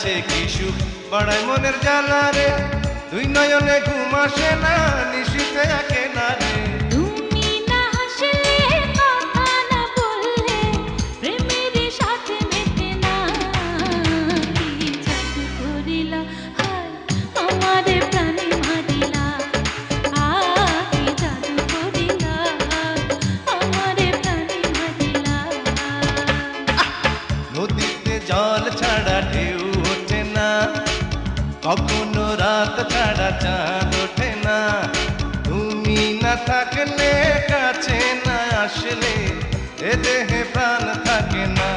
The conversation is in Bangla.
আছে কি সুখ বাড়ায় মনের জ্বালা রে, দুই নয়নে ঘুম আসে না, নিশিতে আঁকে না রে। তুমি না হাসলে কথা না বললে প্রেমের সাথে মেটে না। কি জাদু করিলা হায় আমারে প্রাণে মারিলা, কি জাদু করিলা আমারে প্রাণে মারিলা। নদীতে জল ছাড়া ঢেউ ওঠে না, কখনো রাত ছাড়া চাঁদ ওঠে না, তুমি না থাকলে কাছে না আসলে এ দেহে প্রাণ থাকে না।